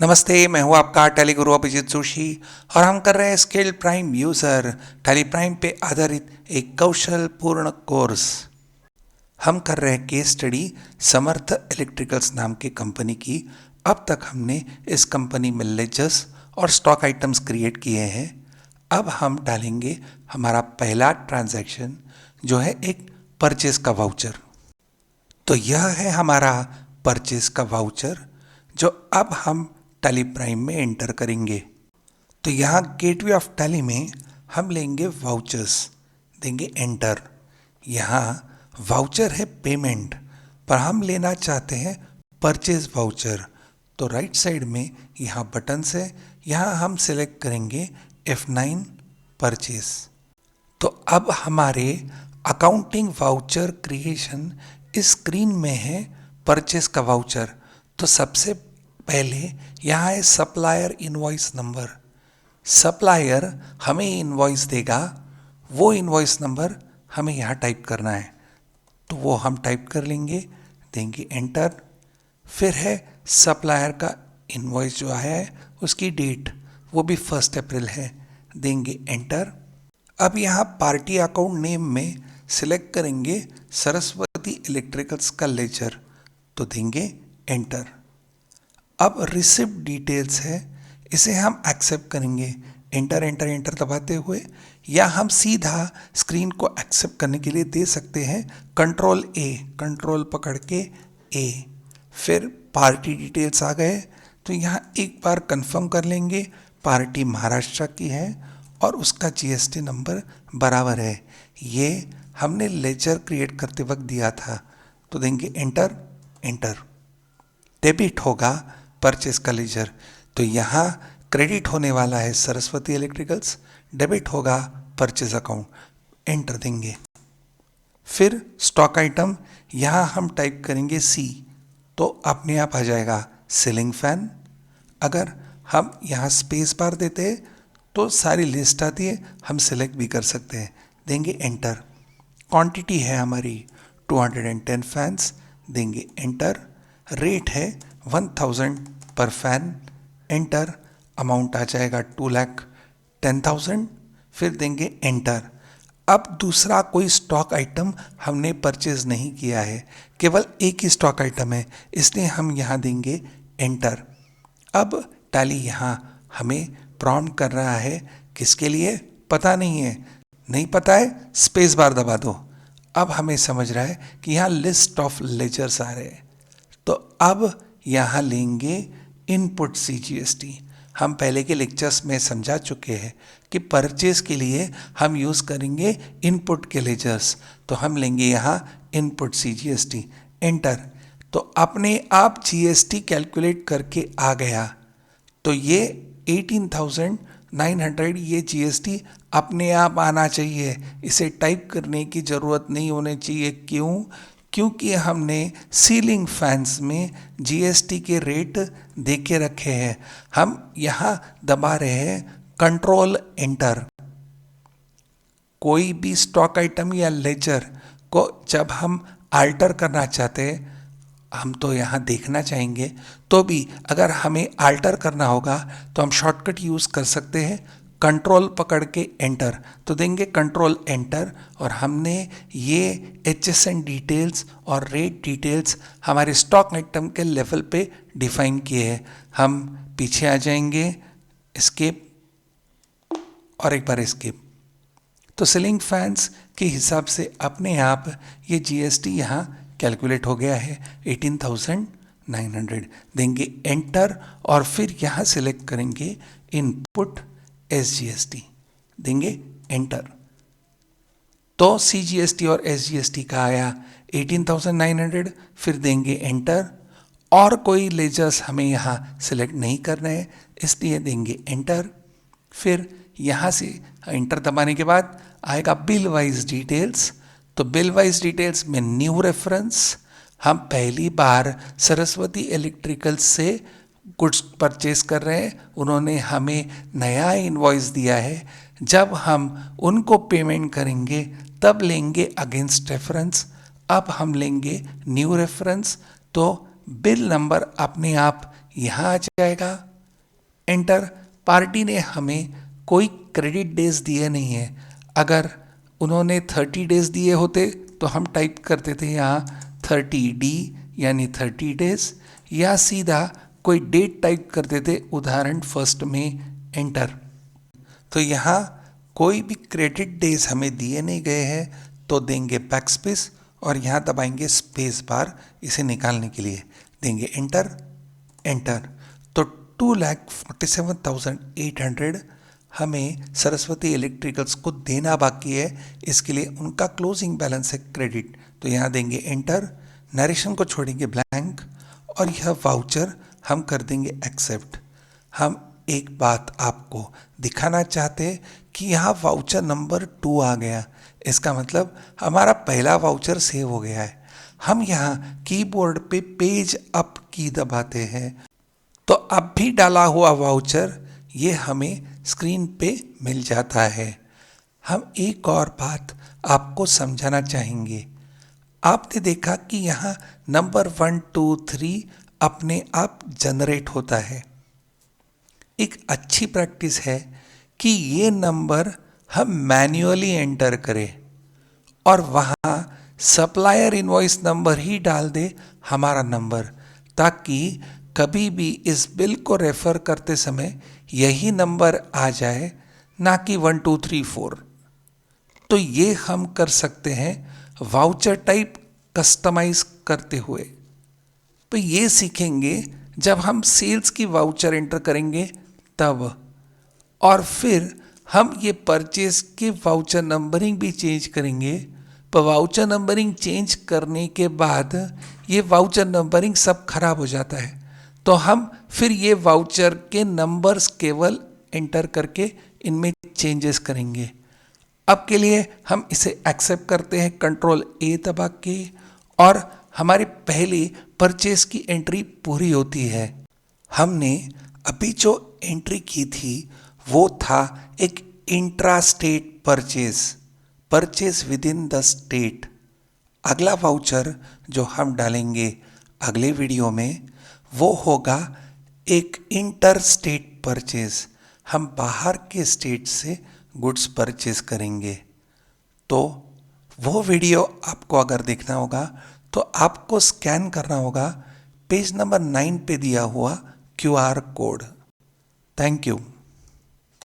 नमस्ते, मैं हूं आपका टैली गुरु अभिजीत जोशी और हम कर रहे हैं skill prime user tally prime पे आधारित एक कौशल पूर्ण कोर्स। हम कर रहे हैं केस स्टडी समर्थ इलेक्ट्रिकल्स नाम की कंपनी की। अब तक हमने इस कंपनी में लेजर्स और स्टॉक आइटम्स क्रिएट किए हैं। अब हम डालेंगे हमारा पहला ट्रांजैक्शन जो है एक परचेज का वाउचर। तो यह है हमारा परचेज का वाउचर जो अब हम टैली प्राइम में एंटर करेंगे। तो यहाँ गेटवे ऑफ टैली में हम लेंगे वाउचर्स, देंगे एंटर। यहाँ वाउचर है पेमेंट, पर हम लेना चाहते हैं परचेज वाउचर। तो राइट साइड में यहाँ बटन्स है, यहाँ हम सिलेक्ट करेंगे F9 परचेज। तो अब हमारे अकाउंटिंग वाउचर क्रिएशन इस स्क्रीन में है परचेज का वाउचर। तो सबसे पहले यहाँ है सप्लायर इनवॉइस नंबर। सप्लायर हमें इनवॉइस देगा, वो इनवॉइस नंबर हमें यहाँ टाइप करना है। तो वो हम टाइप कर लेंगे, देंगे एंटर। फिर है सप्लायर का इनवॉइस जो आया है उसकी डेट, वो भी 1 अप्रैल है, देंगे एंटर। अब यहाँ पार्टी अकाउंट नेम में सिलेक्ट करेंगे सरस्वती इलेक्ट्रिकल्स का लेजर, तो देंगे एंटर। अब रिसिप्ट डिटेल्स है, इसे हम एक्सेप्ट करेंगे एंटर एंटर एंटर दबाते हुए, या हम सीधा स्क्रीन को एक्सेप्ट करने के लिए दे सकते हैं कंट्रोल A, कंट्रोल पकड़ के A। फिर पार्टी डिटेल्स आ गए, तो यहाँ एक बार कंफर्म कर लेंगे पार्टी महाराष्ट्र की है और उसका GST नंबर बराबर है, ये हमने लेजर क्रिएट करते वक्त दिया था। तो देंगे एंटर एंटर। डेबिट होगा परचेज का लेजर, तो यहाँ क्रेडिट होने वाला है सरस्वती इलेक्ट्रिकल्स, डेबिट होगा परचेज अकाउंट, एंटर देंगे। फिर स्टॉक आइटम, यहाँ हम टाइप करेंगे C, तो अपने आप आ जाएगा सीलिंग फैन। अगर हम यहाँ स्पेस बार देते हैं तो सारी लिस्ट आती है, हम सिलेक्ट भी कर सकते हैं, देंगे एंटर। क्वांटिटी है हमारी 210 फैंस, देंगे एंटर। रेट है 1000 पर फैन, एंटर। अमाउंट आ जाएगा 2,10,000, फिर देंगे एंटर। अब दूसरा कोई स्टॉक आइटम हमने परचेज नहीं किया है, केवल एक ही स्टॉक आइटम है, इसलिए हम यहाँ देंगे एंटर। अब टैली यहाँ हमें प्रॉम्प्ट कर रहा है, किसके लिए पता नहीं है, नहीं पता है स्पेस बार दबा दो। अब हमें समझ रहा है कि यहाँ लिस्ट ऑफ लेजर्स आ रहे हैं, तो अब यहाँ लेंगे इनपुट CGST। हम पहले के लेक्चर्स में समझा चुके हैं कि परचेज के लिए हम यूज़ करेंगे इनपुट के लेजर्स, तो हम लेंगे यहाँ इनपुट CGST, एंटर। तो अपने आप GST कैलकुलेट करके आ गया। तो ये 18,900 ये GST अपने आप आना चाहिए, इसे टाइप करने की ज़रूरत नहीं होनी चाहिए। क्यों? क्योंकि हमने सीलिंग फैंस में GST के रेट दे के रखे हैं। हम यहाँ दबा रहे हैं कंट्रोल एंटर। कोई भी स्टॉक आइटम या लेजर को जब हम आल्टर करना चाहते हैं, हम तो यहाँ देखना चाहेंगे, तो भी अगर हमें आल्टर करना होगा तो हम शॉर्टकट यूज़ कर सकते हैं, कंट्रोल पकड़ के एंटर, तो देंगे कंट्रोल एंटर। और हमने ये HSN डिटेल्स और रेट डिटेल्स हमारे स्टॉक आइटम के लेवल पे डिफाइन किए हैं। हम पीछे आ जाएंगे, एस्केप और एक बार एस्केप। तो सीलिंग फैंस के हिसाब से अपने आप ये GST यहाँ कैलकुलेट हो गया है 18,900, देंगे एंटर। और फिर यहाँ सिलेक्ट करेंगे इनपुट SGST, देंगे एंटर। तो CGST और SGST का आया 18,900, फिर देंगे एंटर। और कोई लेजर्स हमें यहाँ सिलेक्ट नहीं करना है, इसलिए देंगे एंटर। फिर यहाँ से एंटर दबाने के बाद आएगा बिल वाइज डिटेल्स। तो बिल वाइज डिटेल्स में न्यू रेफरेंस, हम पहली बार सरस्वती इलेक्ट्रिकल्स से गुड्स परचेज कर रहे हैं, उन्होंने हमें नया इनवॉइस दिया है, जब हम उनको पेमेंट करेंगे तब लेंगे अगेंस्ट रेफरेंस। अब हम लेंगे न्यू रेफरेंस, तो बिल नंबर अपने आप यहाँ आ जाएगा, एंटर। पार्टी ने हमें कोई क्रेडिट डेज दिए नहीं है। अगर उन्होंने 30 डेज दिए होते तो हम टाइप करते थे यहाँ 30D यानी 30 डेज, या सीधा कोई डेट टाइप करते थे, उदाहरण 1 में एंटर। तो यहाँ कोई भी क्रेडिट डेज हमें दिए नहीं गए हैं तो देंगे बैकस्पेस और यहाँ दबाएंगे स्पेस बार इसे निकालने के लिए, देंगे एंटर। एंटर। तो 2,47,800 हमें सरस्वती इलेक्ट्रिकल्स को देना बाकी है। इसके लिए उनका क्लोजिंग बैलेंस है क्रेडिट, तो यहाँ देंगे एंटर। नरेशन को छोड़ेंगे ब्लैंक और यह वाउचर हम कर देंगे एक्सेप्ट। हम एक बात आपको दिखाना चाहते हैं कि यहाँ वाउचर नंबर 2 आ गया, इसका मतलब हमारा पहला वाउचर सेव हो गया है। हम यहाँ कीबोर्ड पे पेज अप की दबाते हैं तो अब भी डाला हुआ वाउचर ये हमें स्क्रीन पे मिल जाता है। हम एक और बात आपको समझाना चाहेंगे। आपने देखा कि यहाँ नंबर 1 2 3 अपने आप जनरेट होता है। एक अच्छी प्रैक्टिस है कि ये नंबर हम मैन्युअली एंटर करें और वहाँ सप्लायर इनवॉइस नंबर ही डाल दे हमारा नंबर, ताकि कभी भी इस बिल को रेफर करते समय यही नंबर आ जाए, ना कि 1 2 3 4। तो ये हम कर सकते हैं वाउचर टाइप कस्टमाइज करते हुए। तो ये सीखेंगे जब हम सेल्स की वाउचर एंटर करेंगे तब, और फिर हम ये परचेज के वाउचर नंबरिंग भी चेंज करेंगे। पर वाउचर नंबरिंग चेंज करने के बाद ये वाउचर नंबरिंग सब खराब हो जाता है, तो हम फिर ये वाउचर के नंबर्स केवल एंटर करके इनमें चेंजेस करेंगे। अब के लिए हम इसे एक्सेप्ट करते हैं कंट्रोल A दबा के, और हमारी पहली परचेज की एंट्री पूरी होती है। हमने अभी जो एंट्री की थी वो था एक intra state purchase with in the state. अगला वाउचर जो हम डालेंगे अगले वीडियो में वो होगा एक इंटर स्टेट परचेज। हम बाहर के स्टेट से गुड्स परचेज करेंगे। तो वो वीडियो आपको अगर देखना होगा तो आपको स्कैन करना होगा पेज नंबर 9 पे दिया हुआ QR कोड। Thank you.